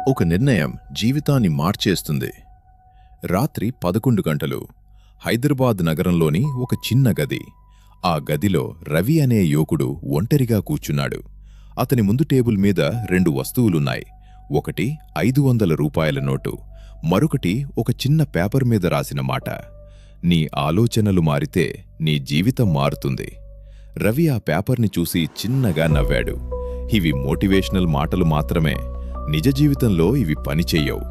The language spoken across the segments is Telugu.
ఒక నిర్ణయం జీవితాన్ని మార్చేస్తుంది. రాత్రి 11 గంటలు. హైదరాబాద్ నగరంలోని ఒక చిన్న గది. ఆ గదిలో రవి అనే యువకుడు ఒంటరిగా కూర్చున్నాడు. అతని ముందు టేబుల్ మీద 2 వస్తువులున్నాయి. ఒకటి 500 రూపాయల నోటు, మరొకటి ఒక చిన్న పేపర్ మీద రాసిన మాట. నీ ఆలోచనలు మారితే నీ జీవితం మారుతుంది. రవి ఆ పేపర్ని చూసి చిన్నగా నవ్వాడు. ఇవి మోటివేషనల్ మాటలు మాత్రమే, నిజ జీవితంలో ఇవి పనిచెయ్యవు.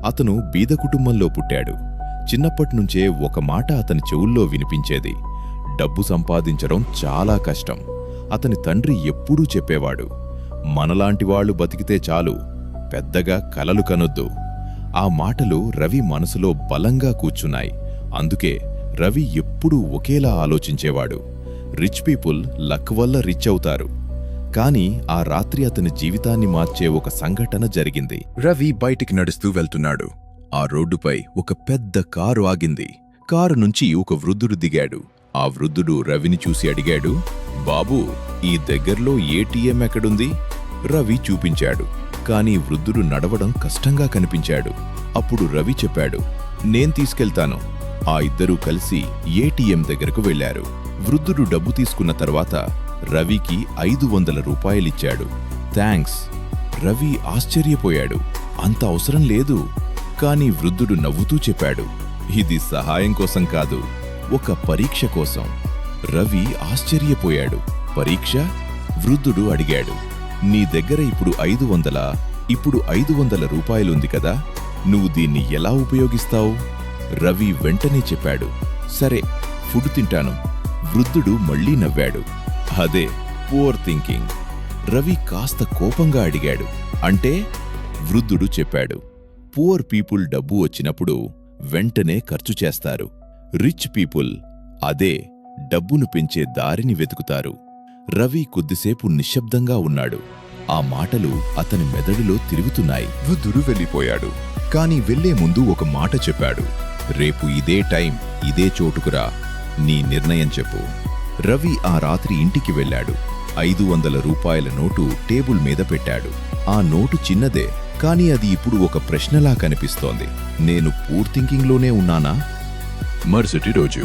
అతను బీద కుటుంబంలో పుట్టాడు. చిన్నప్పట్నుంచే ఒక మాట అతని చెవుల్లో వినిపించేది: డబ్బు సంపాదించడం చాలా కష్టం. అతని తండ్రి ఎప్పుడూ చెప్పేవాడు, మనలాంటి వాళ్ళు బతికితే చాలు, పెద్దగా కలలు కనొద్దు. ఆ మాటలు రవి మనసులో బలంగా కూర్చున్నాయి. అందుకే రవి ఎప్పుడూ ఒకేలా ఆలోచించేవాడు: రిచ్ పీపుల్ లక్ వల్ల రిచ్ అవుతారు. కాని ఆ రాత్రి అతని జీవితాన్ని మార్చే ఒక సంఘటన జరిగింది. రవి బయటికి నడుస్తూ వెళ్తున్నాడు. ఆ రోడ్డుపై ఒక పెద్ద కారు ఆగింది. కారు నుంచి ఒక వృద్ధుడు దిగాడు. ఆ వృద్ధుడు రవిని చూసి అడిగాడు, బాబూ, ఈ దగ్గర్లో ఏటీఎం ఎక్కడుంది? రవి చూపించాడు. కాని వృద్ధుడు నడవడం కష్టంగా కనిపించాడు. అప్పుడు రవి చెప్పాడు, నేను తీసుకెళ్తాను. ఆ ఇద్దరూ కలిసి ఏటీఎం దగ్గరకు వెళ్లారు. వృద్ధుడు డబ్బు తీసుకున్న తర్వాత రవికి 500 రూపాయలిచ్చాడు. థ్యాంక్స్. రవి ఆశ్చర్యపోయాడు. అంత అవసరం లేదు. కాని వృద్ధుడు నవ్వుతూ చెప్పాడు, ఇది సహాయం కోసం కాదు, ఒక పరీక్ష కోసం. రవి ఆశ్చర్యపోయాడు. పరీక్ష? వృద్ధుడు అడిగాడు, నీ దగ్గర ఇప్పుడు 500? ఇప్పుడు 500 రూపాయలుంది కదా, నువ్వు దీన్ని ఎలా ఉపయోగిస్తావు? రవి వెంటనే చెప్పాడు, సరే, ఫుడ్ తింటాను. వృద్ధుడు మళ్లీ నవ్వాడు. అదే పూర్ థింకింగ్. రవి కాస్త కోపంగా అడిగాడు, అంటే? వృద్ధుడు చెప్పాడు, పూర్ పీపుల్ డబ్బు వచ్చినప్పుడు వెంటనే ఖర్చు చేస్తారు. రిచ్ పీపుల్ అదే డబ్బును పెంచే దారిని వెతుకుతారు. రవి కొద్దిసేపు నిశ్శబ్దంగా ఉన్నాడు. ఆ మాటలు అతని మెదడులో తిరుగుతున్నాయి. వృద్ధుడు వెళ్ళిపోయాడు. కాని వెళ్లే ముందు ఒక మాట చెప్పాడు, రేపు ఇదే టైం, ఇదే చోటుకురా, నీ నిర్ణయం చెప్పు. రవి ఆ రాత్రి ఇంటికి వెళ్ళాడు. 500 రూపాయల నోటు టేబుల్ మీద పెట్టాడు. ఆ నోటు చిన్నదే, కాని అది ఇప్పుడు ఒక ప్రశ్నలా కనిపిస్తోంది. నేను పూర్ థింకింగ్లోనే ఉన్నానా? మరుసటి రోజు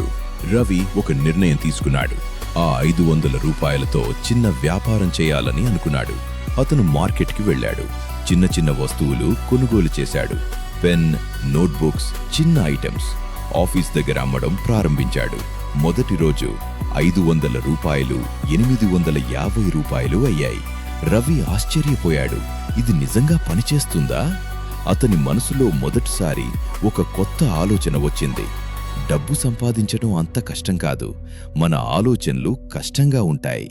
రవి ఒక నిర్ణయం తీసుకున్నాడు. ఆ 500 రూపాయలతో చిన్న వ్యాపారం చేయాలని అనుకున్నాడు. అతను మార్కెట్కి వెళ్ళాడు. చిన్న చిన్న వస్తువులు కొనుగోలు చేశాడు. పెన్, నోట్బుక్స్, చిన్న ఐటమ్స్. ఆఫీస్ దగ్గర అమ్మడం ప్రారంభించాడు. మొదటి రోజు 500 రూపాయలు 850 రూపాయలు అయ్యాయి. రవి ఆశ్చర్యపోయాడు. ఇది నిజంగా పనిచేస్తుందా? అతని మనసులో మొదటిసారి ఒక కొత్త ఆలోచన వచ్చింది. డబ్బు సంపాదించడం అంత కష్టం కాదు, మన ఆలోచనలు కష్టంగా ఉంటాయి.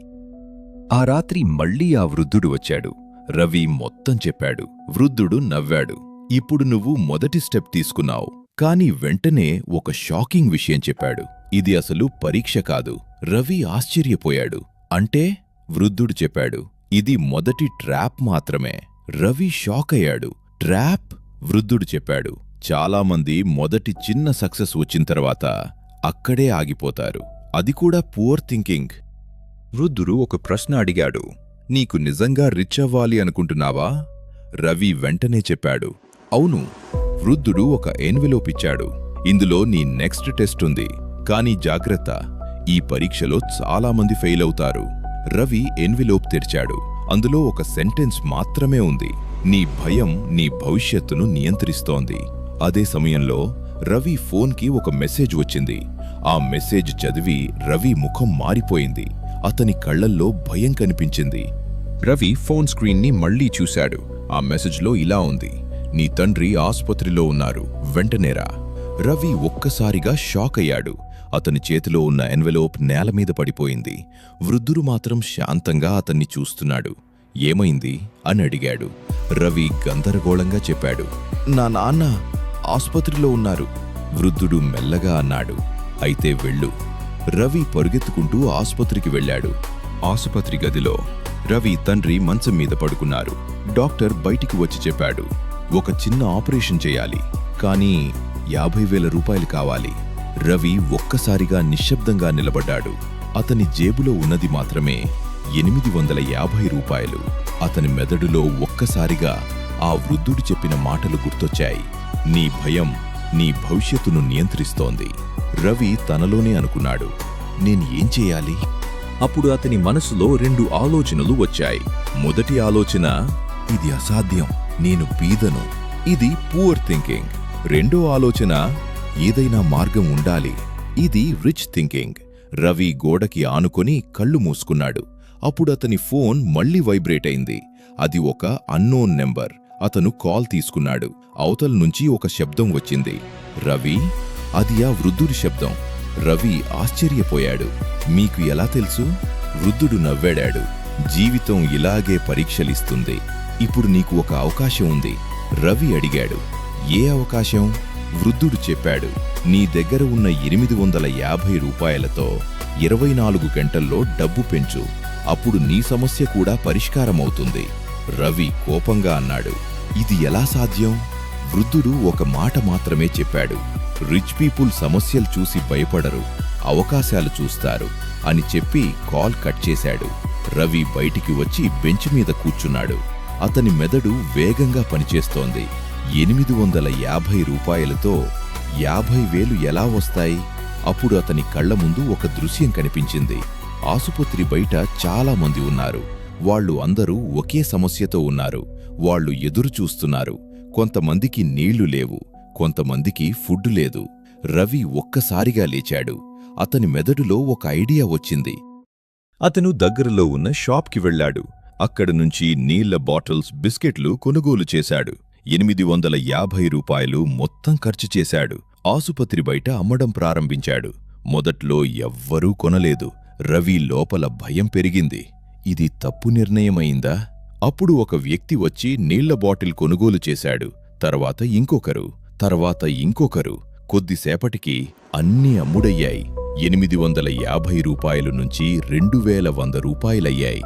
ఆ రాత్రి మళ్లీ ఆ వృద్ధుడు వచ్చాడు. రవి మొత్తం చెప్పాడు. వృద్ధుడు నవ్వాడు. ఇప్పుడు నువ్వు మొదటి స్టెప్ తీసుకున్నావు. కాని వెంటనే ఒక షాకింగ్ విషయం చెప్పాడు. ఇది అసలు పరీక్ష కాదు. రవి ఆశ్చర్యపోయాడు. అంటే? వృద్ధుడు చెప్పాడు, ఇది మొదటి ట్రాప్ మాత్రమే. రవి షాక్ అయ్యాడు. ట్రాప్? వృద్ధుడు చెప్పాడు, చాలామంది మొదటి చిన్న సక్సెస్ వచ్చిన తర్వాత అక్కడే ఆగిపోతారు. అది కూడా పూర్ థింకింగ్. వృద్ధుడు ఒక ప్రశ్న అడిగాడు, నీకు నిజంగా రిచ్ అవ్వాలి అనుకుంటున్నావా? రవి వెంటనే చెప్పాడు, అవును. వృద్ధుడు ఒక ఎన్వెలోప్ ఇచ్చాడు. ఇందులో నీ నెక్స్ట్ టెస్ట్ ఉంది. కానీ జాగ్రత్త, ఈ పరీక్షలో చాలామంది ఫెయిల్ అవుతారు. రవి ఎన్వెలోప్ తెరిచాడు. అందులో ఒక సెంటెన్స్ మాత్రమే ఉంది, నీ భయం నీ భవిష్యత్తును నియంత్రిస్తోంది. అదే సమయంలో రవి ఫోన్కి ఒక మెసేజ్ వచ్చింది. ఆ మెసేజ్ చదివి రవి ముఖం మారిపోయింది. అతని కళ్లల్లో భయం కనిపించింది. రవి ఫోన్ స్క్రీన్ని మళ్లీ చూశాడు. ఆ మెసేజ్లో ఇలా ఉంది, నీ తండ్రి ఆసుపత్రిలో ఉన్నారు, వెంటనేరా. రవి ఒక్కసారిగా షాక్ అయ్యాడు. అతని చేతిలో ఉన్న ఎన్వెలోప్ నేల మీద పడిపోయింది. వృద్ధుడు మాత్రం శాంతంగా అతన్ని చూస్తున్నాడు. ఏమైంది అని అడిగాడు. రవి గందరగోళంగా చెప్పాడు, నా నాన్న ఆసుపత్రిలో ఉన్నారు. వృద్ధుడు మెల్లగా అన్నాడు, అయితే వెళ్ళు. రవి పరుగెత్తుకుంటూ ఆసుపత్రికి వెళ్ళాడు. ఆసుపత్రి గదిలో రవి తండ్రి మంచం మీద పడుకున్నారు. డాక్టర్ బయటికి వచ్చి చెప్పాడు, ఒక చిన్న ఆపరేషన్ చేయాలి, కానీ 50,000 రూపాయలు కావాలి. రవి ఒక్కసారిగా నిశ్శబ్దంగా నిలబడ్డాడు. అతని జేబులో ఉన్నది మాత్రమే 850 రూపాయలు. అతని మెదడులో ఒక్కసారిగా ఆ వృద్ధుడు చెప్పిన మాటలు గుర్తొచ్చాయి. నీ భయం నీ భవిష్యత్తును నియంత్రిస్తోంది. రవి తనలోనే అనుకున్నాడు, నేను ఏం చేయాలి? అప్పుడు అతని మనసులో 2 ఆలోచనలు వచ్చాయి. మొదటి ఆలోచన, ఇది అసాధ్యం, నేను బీదను. ఇది పూర్ థింకింగ్. రెండో ఆలోచన, ఏదైనా మార్గం ఉండాలి. ఇది రిచ్ థింకింగ్. రవి గోడకి ఆనుకొని కళ్ళు మూసుకున్నాడు. అప్పుడు అతని ఫోన్ మళ్లీ వైబ్రేట్ అయింది. అది ఒక అన్నోన్ నెంబర్. అతను కాల్ తీసుకున్నాడు. అవతల నుంచి ఒక శబ్దం వచ్చింది. రవి? అది ఆ వృద్ధుడి శబ్దం. రవి ఆశ్చర్యపోయాడు. మీకు ఎలా తెలుసు? వృద్ధుడు నవ్వాడాడు. జీవితం ఇలాగే పరీక్షలిస్తుంది. ఇప్పుడు నీకు ఒక అవకాశం ఉంది. రవి అడిగాడు. ఏ అవకాశం? వృద్ధుడు చెప్పాడు. నీ దగ్గర ఉన్న 850 రూపాయలతో 24 గంటల్లో డబ్బు పెంచు. అప్పుడు నీ సమస్య కూడా పరిష్కారమవుతుంది. రవి కోపంగా అన్నాడు, ఇది ఎలా సాధ్యం? వృద్ధుడు ఒక మాట మాత్రమే చెప్పాడు. రిచ్ పీపుల్ సమస్యలు చూసి భయపడరు, అవకాశాలు చూస్తారు అని చెప్పి కాల్ కట్ చేశాడు. రవి బయటికి వచ్చి బెంచ్ మీద కూర్చున్నాడు. అతని మెదడు వేగంగా పనిచేస్తోంది. 850 రూపాయలతో 50,000 ఎలా వస్తాయి? అప్పుడు అతని కళ్ల ముందు ఒక దృశ్యం కనిపించింది. ఆసుపత్రి బయట చాలా మంది ఉన్నారు. వాళ్ళు అందరూ ఒకే సమస్యతో ఉన్నారు. వాళ్ళు ఎదురు చూస్తున్నారు. కొంతమందికి నీళ్లు లేవు, కొంతమందికి ఫుడ్ లేదు. రవి ఒక్కసారిగా లేచాడు. అతని మెదడులో ఒక ఐడియా వచ్చింది. అతను దగ్గరలో ఉన్న షాప్కి వెళ్లాడు. అక్కడ నుంచి నీళ్ల బాటిల్స్, బిస్కెట్లు కొనుగోలు చేశాడు. 850 రూపాయలు మొత్తం ఖర్చు చేశాడు. ఆసుపత్రి బయట అమ్మడం ప్రారంభించాడు. మొదట్లో ఎవ్వరూ కొనలేదు. రవి లోపల భయం పెరిగింది. ఇది తప్పు నిర్ణయమైందా? అప్పుడు ఒక వ్యక్తి వచ్చి నీళ్ల బాటిల్ కొనుగోలు చేశాడు. తర్వాత ఇంకొకరు. కొద్దిసేపటికి అన్నీ అమ్ముడయ్యాయి. 850 రూపాయలు నుంచి 2100 రూపాయలయ్యాయి.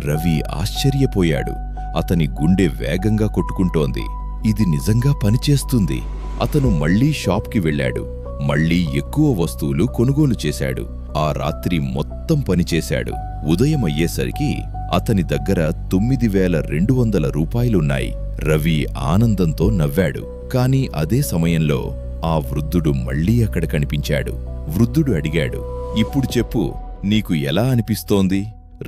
రవి ఆశ్చర్యపోయాడు. అతని గుండె వేగంగా కొట్టుకుంటోంది. ఇది నిజంగా పనిచేస్తుంది. అతను మళ్లీ షాప్కి వెళ్లాడు. మళ్లీ ఎక్కువ వస్తువులు కొనుగోలు చేశాడు. ఆ రాత్రి మొత్తం పనిచేశాడు. ఉదయం అయ్యేసరికి అతని దగ్గర 9200 రూపాయలున్నాయి. రవి ఆనందంతో నవ్వాడు. కాని అదే సమయంలో ఆ వృద్ధుడు మళ్లీ అక్కడ కనిపించాడు. వృద్ధుడు అడిగాడు, ఇప్పుడు చెప్పు, నీకు ఎలా అనిపిస్తోంది?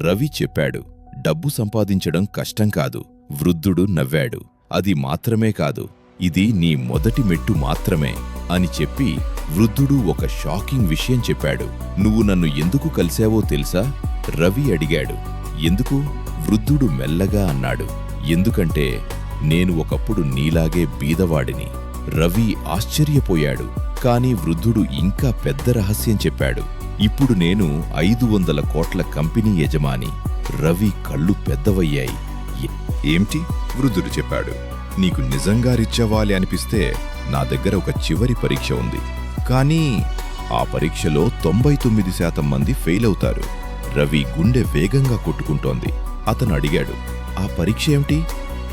రవి చెప్పాడు, డబ్బు సంపాదించడం కష్టం కాదు. వృద్ధుడు నవ్వాడు. అది మాత్రమే కాదు, ఇది నీ మొదటి మెట్టు మాత్రమే అని చెప్పి వృద్ధుడు ఒక షాకింగ్ విషయం చెప్పాడు. నువ్వు నన్ను ఎందుకు కలిశావో తెలుసా? రవి అడిగాడు. ఎందుకు? వృద్ధుడు మెల్లగా అన్నాడు. ఎందుకంటే నేను ఒకప్పుడు నీలాగే బీదవాడిని. రవి ఆశ్చర్యపోయాడు. కాని వృద్ధుడు ఇంకా పెద్ద రహస్యం చెప్పాడు. ఇప్పుడు నేను 500 కోట్ల కంపెనీ యజమాని. రవి కళ్ళు పెద్దవయ్యాయి. ఏమిటి? వృద్ధుడు చెప్పాడు. నీకు నిజంగా రిచ్ అవ్వాలి అనిపిస్తే నా దగ్గర ఒక చివరి పరీక్ష ఉంది. కానీ ఆ పరీక్షలో 99% మంది ఫెయిల్ అవుతారు. రవి గుండె వేగంగా కొట్టుకుంటోంది. అతను అడిగాడు, ఆ పరీక్ష ఏమిటి?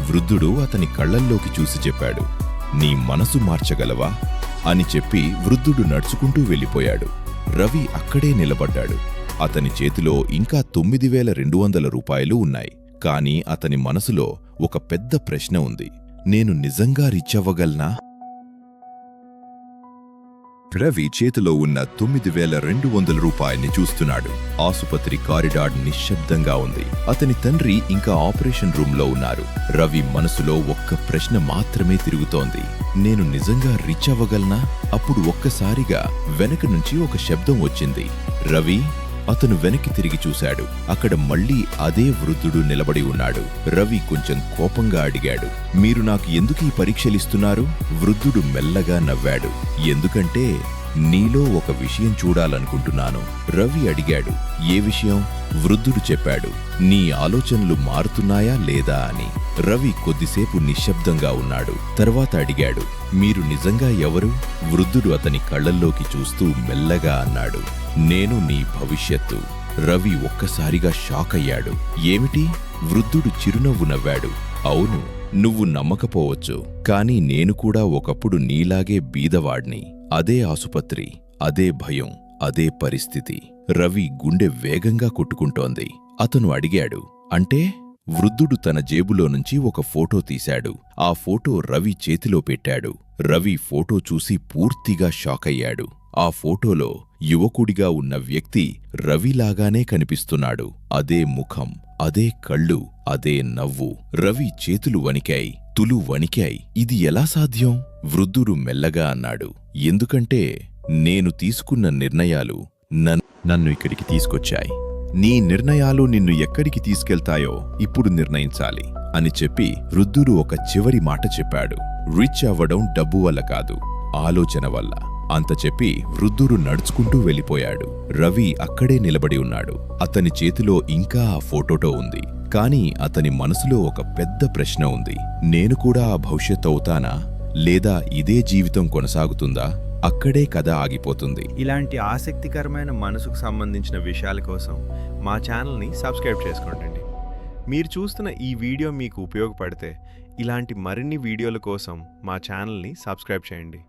వృద్ధుడు అతని కళ్లల్లోకి చూసి చెప్పాడు, నీ మనసు మార్చగలవా అని చెప్పి వృద్ధుడు నడుచుకుంటూ వెళ్ళిపోయాడు. రవి అక్కడే నిలబడ్డాడు. అతని చేతిలో ఇంకా 9200 రూపాయలు ఉన్నాయి. కాని అతని మనసులో ఒక పెద్ద ప్రశ్న ఉంది. నేను నిజంగా రిచ్ అవ్వగలనా? రవి చేతిలో ఉన్న 9200 రూపాయల్ని చూస్తున్నాడు. ఆసుపత్రి కారిడార్ నిశ్శబ్దంగా ఉంది. అతని తండ్రి ఇంకా ఆపరేషన్ రూంలో ఉన్నారు. రవి మనసులో ఒక్క ప్రశ్న మాత్రమే తిరుగుతోంది. నేను నిజంగా రిచ్ అవ్వగలనా? అప్పుడు ఒక్కసారిగా వెనక నుంచి ఒక శబ్దం వచ్చింది. రవి! అతను వెనక్కి తిరిగి చూశాడు. అక్కడ మళ్లీ అదే వృద్ధుడు నిలబడి ఉన్నాడు. రవి కొంచెం కోపంగా అడిగాడు, మీరు నాకు ఎందుకు ఈ పరీక్షలిస్తున్నారు? వృద్ధుడు మెల్లగా నవ్వాడు. ఎందుకంటే నీలో ఒక విషయం చూడాలనుకుంటున్నాను. రవి అడిగాడు, ఏ విషయం? వృద్ధుడు చెప్పాడు, నీ ఆలోచనలు మారుతున్నాయా లేదా అని. రవి కొద్దిసేపు నిశ్శబ్దంగా ఉన్నాడు. తర్వాత అడిగాడు, మీరు నిజంగా ఎవరు? వృద్ధుడు అతని కళ్లల్లోకి చూస్తూ మెల్లగా అన్నాడు, నేను నీ భవిష్యత్తు. రవి ఒక్కసారిగా షాక్ అయ్యాడు. ఏమిటి? వృద్ధుడు చిరునవ్వు నవ్వాడు. అవును, నువ్వు నమ్మకపోవచ్చు, కాని నేను కూడా ఒకప్పుడు నీలాగే బీదవాడ్ని. అదే ఆసుపత్రి, అదే భయం, అదే పరిస్థితి. రవి గుండె వేగంగా కొట్టుకుంటోంది. అతను అడిగాడు, అంటే? వృద్ధుడు తన జేబులో నుంచి ఒక ఫోటో తీశాడు. ఆ ఫోటో రవి చేతిలో పెట్టాడు. రవి ఫోటో చూసి పూర్తిగా షాకయ్యాడు. ఆ ఫోటోలో యువకుడిగా ఉన్న వ్యక్తి రవిలాగానే కనిపిస్తున్నాడు. అదే ముఖం, అదే కళ్ళు, అదే నవ్వు. రవి చేతులు వణికాయి, తులు వణికాయి. ఇది ఎలా సాధ్యం? వృద్ధుడు మెల్లగా అన్నాడు, ఎందుకంటే నేను తీసుకున్న నిర్ణయాలు నన్ను ఇక్కడికి తీసుకొచ్చాయి. నీ నిర్ణయాలు నిన్ను ఎక్కడికి తీసుకెళ్తాయో ఇప్పుడు నిర్ణయించాలి అని చెప్పి వృద్ధుడు ఒక చివరి మాట చెప్పాడు. రిచ్ అవ్వడం డబ్బు వల్ల కాదు, ఆలోచన వల్ల. అంత చెప్పి వృద్ధుడు నడుచుకుంటూ వెళ్ళిపోయాడు. రవి అక్కడే నిలబడి ఉన్నాడు. అతని చేతిలో ఇంకా ఆ ఫోటోటో ఉంది. కాని అతని మనసులో ఒక పెద్ద ప్రశ్న ఉంది. నేను కూడా ఆ భవిష్యత్ అవుతానా, లేదా ఇదే జీవితం కొనసాగుతుందా? అక్కడే కథ ఆగిపోతుంది. ఇలాంటి ఆసక్తికరమైన మనసుకు సంబంధించిన విషయాల కోసం మా ఛానల్ని సబ్స్క్రైబ్ చేసుకోండి. మీరు చూస్తున్న ఈ వీడియో మీకు ఉపయోగపడితే ఇలాంటి మరిన్ని వీడియోల కోసం మా ఛానల్ని సబ్స్క్రైబ్ చేయండి.